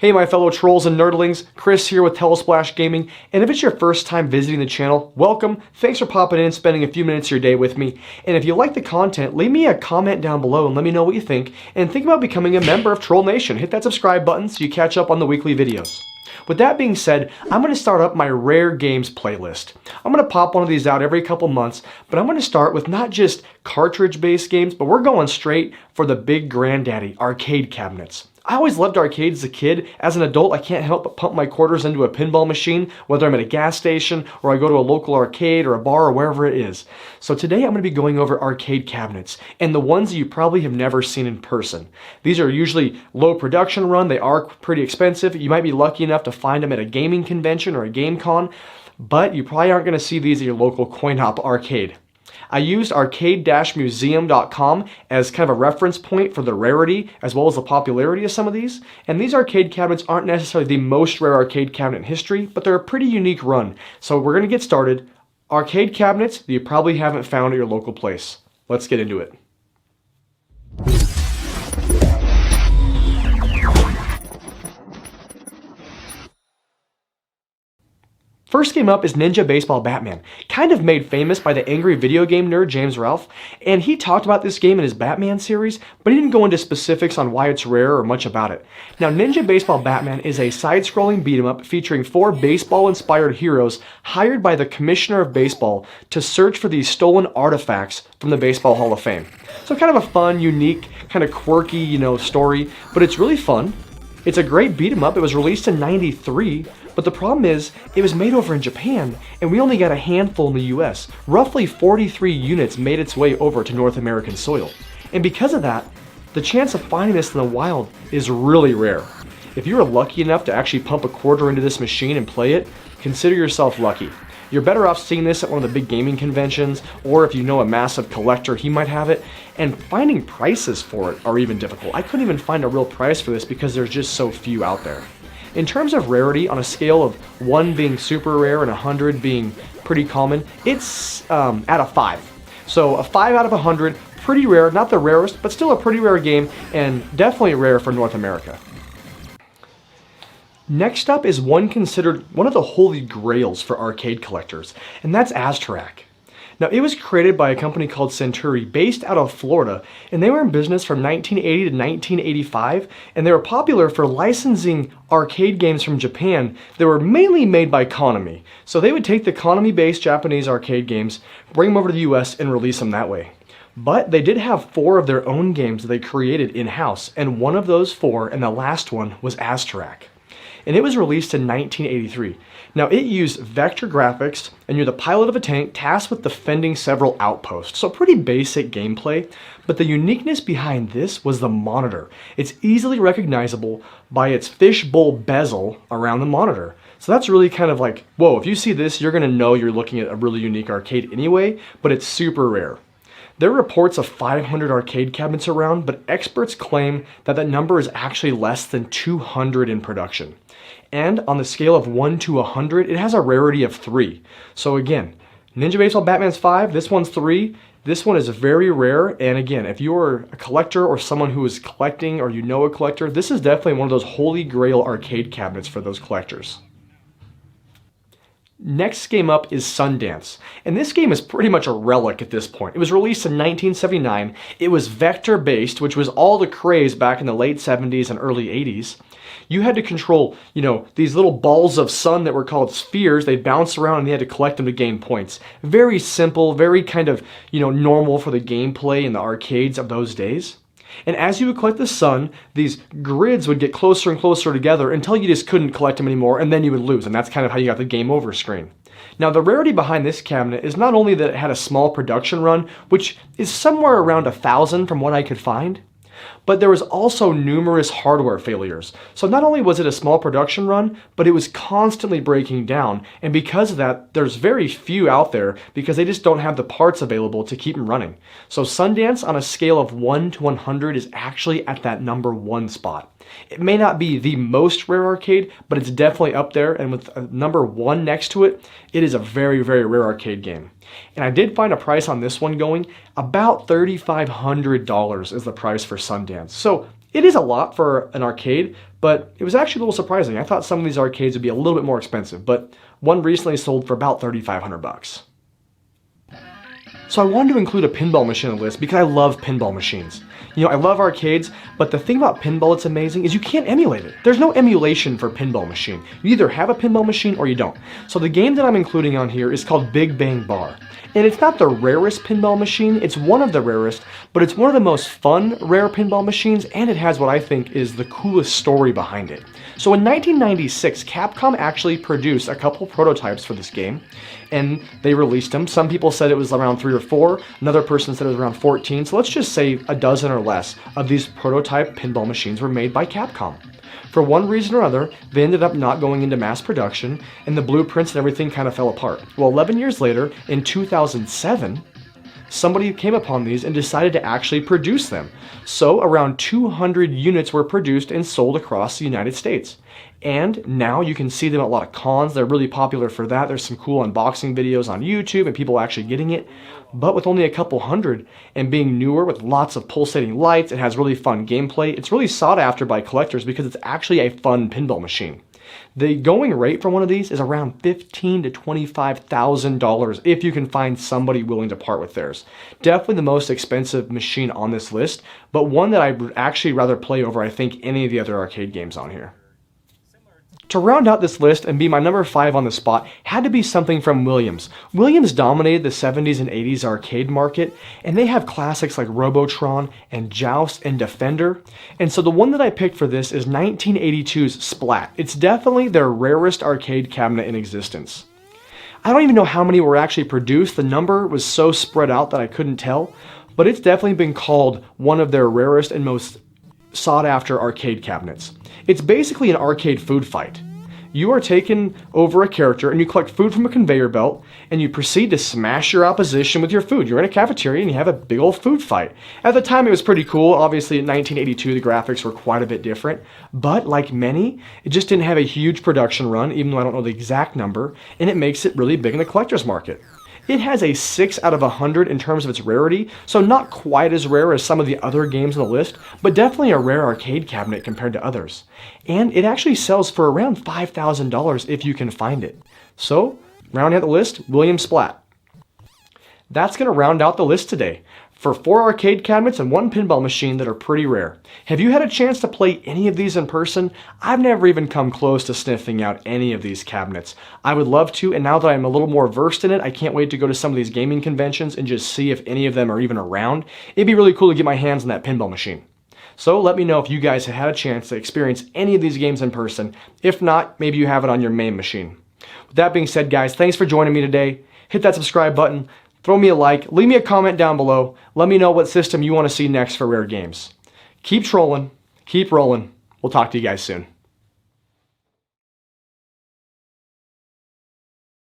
Hey my fellow trolls and nerdlings, Chris here with Telesplashgaming, and if it's your first time visiting the channel, welcome, thanks for popping in and spending a few minutes of your day with me, and if you like the content, leave me a comment down below and let me know what you think, and think about becoming a member of Troll Nation. Hit that subscribe button so you catch up on the weekly videos. With that being said, I'm going to start up my rare games playlist. I'm going to pop one of these out every couple months, but I'm going to start with not just cartridge-based games, but we're going straight for the big granddaddy, arcade cabinets. I always loved arcades as a kid. As an adult, I can't help but pump my quarters into a pinball machine, whether I'm at a gas station or I go to a local arcade or a bar or wherever it is. So today I'm going to be going over arcade cabinets and the ones that you probably have never seen in person. These are usually low production run. They are pretty expensive. You might be lucky enough to find them at a gaming convention or a game con, but you probably aren't going to see these at your local coin-op arcade. I used arcade-museum.com as kind of a reference point for the rarity as well as the popularity of some of these. And these arcade cabinets aren't necessarily the most rare arcade cabinet in history, but they're a pretty unique run. So we're going to get started. Arcade cabinets that you probably haven't found at your local place. Let's get into it. First game up is Ninja Baseball Batman, kind of made famous by the angry video game nerd James Ralph, and he talked about this game in his Batman series, but he didn't go into specifics on why it's rare or much about it. Now, Ninja Baseball Batman is a side-scrolling beat-em-up featuring 4 baseball-inspired heroes hired by the Commissioner of Baseball to search for these stolen artifacts from the Baseball Hall of Fame. So kind of a fun, unique, kind of quirky, story, but it's really fun. It's a great beat-em-up. It was released in '93, but the problem is it was made over in Japan, and we only got a handful in the US. Roughly 43 units made its way over to North American soil. And because of that, the chance of finding this in the wild is really rare. If you were lucky enough to actually pump a quarter into this machine and play it, consider yourself lucky. You're better off seeing this at one of the big gaming conventions, or if you know a massive collector, he might have it, and finding prices for it are even difficult. I couldn't even find a real price for this because there's just so few out there. In terms of rarity, on a scale of 1 being super rare and 100 being pretty common, it's at a 5. So a 5 out of 100, pretty rare, not the rarest, but still a pretty rare game, and definitely rare for North America. Next up is one considered one of the holy grails for arcade collectors, and that's Aztarac. Now, it was created by a company called Century, based out of Florida, and they were in business from 1980 to 1985, and they were popular for licensing arcade games from Japan that were mainly made by Konami. So they would take the Konami-based Japanese arcade games, bring them over to the US, and release them that way. But they did have 4 of their own games that they created in-house, and one of those 4, and the last one, was Aztarac. And it was released in 1983. Now, it used vector graphics, and you're the pilot of a tank tasked with defending several outposts. So pretty basic gameplay, but the uniqueness behind this was the monitor. It's easily recognizable by its fishbowl bezel around the monitor. So that's really kind of like, whoa, if you see this, you're gonna know you're looking at a really unique arcade anyway, but it's super rare. There are reports of 500 arcade cabinets around, but experts claim that that number is actually less than 200 in production. And on the scale of 1 to 100, it has a rarity of 3. So again, Ninja Baseball Batman's 5, this one's 3. This one is very rare, and again, if you're a collector or someone who is collecting or you know a collector, this is definitely one of those holy grail arcade cabinets for those collectors. Next game up is Sundance, and this game is pretty much a relic at this point. It was released in 1979. It was vector-based, which was all the craze back in the late 70s and early 80s. You had to control, these little balls of sun that were called spheres. They bounced around and you had to collect them to gain points. Very simple, very kind of, normal for the gameplay in the arcades of those days. And as you would collect the sun, these grids would get closer and closer together until you just couldn't collect them anymore, and then you would lose, and that's kind of how you got the game over screen. Now, the rarity behind this cabinet is not only that it had a small production run, which is somewhere around 1,000 from what I could find, but there was also numerous hardware failures. So not only was it a small production run, but it was constantly breaking down, and because of that, there's very few out there because they just don't have the parts available to keep them running. So Sundance on a scale of 1 to 100 is actually at that number 1 spot. It may not be the most rare arcade, but it's definitely up there, and with a number 1 next to it, it is a very, very rare arcade game. And I did find a price on this one going about $3,500 is the price for Sundance. So it is a lot for an arcade, but it was actually a little surprising. I thought some of these arcades would be a little bit more expensive, but one recently sold for about $3,500. So I wanted to include a pinball machine on the list because I love pinball machines. You know, I love arcades, but the thing about pinball that's amazing is you can't emulate it. There's no emulation for a pinball machine. You either have a pinball machine or you don't. So the game that I'm including on here is called Big Bang Bar. And it's not the rarest pinball machine, it's one of the rarest, but it's one of the most fun, rare pinball machines, and it has what I think is the coolest story behind it. So in 1996, Capcom actually produced a couple prototypes for this game, and they released them. Some people said it was around 3 or 4, another person said it was around 14, so let's just say a dozen or less of these prototype pinball machines were made by Capcom. For one reason or other, they ended up not going into mass production, and the blueprints and everything kind of fell apart. Well, 11 years later, in 2007, somebody came upon these and decided to actually produce them. So around 200 units were produced and sold across the United States. And now you can see them at a lot of cons. They're really popular for that. There's some cool unboxing videos on YouTube and people actually getting it. But with only a couple hundred and being newer with lots of pulsating lights, it has really fun gameplay. It's really sought after by collectors because it's actually a fun pinball machine. The going rate for one of these is around $15,000 to $25,000 if you can find somebody willing to part with theirs. Definitely the most expensive machine on this list, but one that I would actually rather play over, I think, any of the other arcade games on here. To round out this list and be my number 5 on the spot had to be something from Williams. Williams dominated the 70s and 80s arcade market, and they have classics like Robotron and Joust and Defender. And so the one that I picked for this is 1982's Splat. It's definitely their rarest arcade cabinet in existence. I don't even know how many were actually produced. The number was so spread out that I couldn't tell, but it's definitely been called one of their rarest and most sought after arcade cabinets. It's basically an arcade food fight. You are taking over a character and you collect food from a conveyor belt and you proceed to smash your opposition with your food. You're in a cafeteria and you have a big old food fight. At the time it was pretty cool. Obviously in 1982 the graphics were quite a bit different, but like many, it just didn't have a huge production run, even though I don't know the exact number, and it makes it really big in the collector's market. It has a 6 out of 100 in terms of its rarity, so not quite as rare as some of the other games on the list, but definitely a rare arcade cabinet compared to others. And it actually sells for around $5,000 if you can find it. So, rounding out the list, William Splat. That's going to round out the list today for 4 arcade cabinets and 1 pinball machine that are pretty rare. Have you had a chance to play any of these in person? I've never even come close to sniffing out any of these cabinets. I would love to, and now that I'm a little more versed in it, I can't wait to go to some of these gaming conventions and just see if any of them are even around. It'd be really cool to get my hands on that pinball machine. So let me know if you guys have had a chance to experience any of these games in person. If not, maybe you have it on your main machine. With that being said, guys, thanks for joining me today. Hit that subscribe button. Throw me a like, leave me a comment down below. Let me know what system you want to see next for rare games. Keep trolling, keep rolling. We'll talk to you guys soon.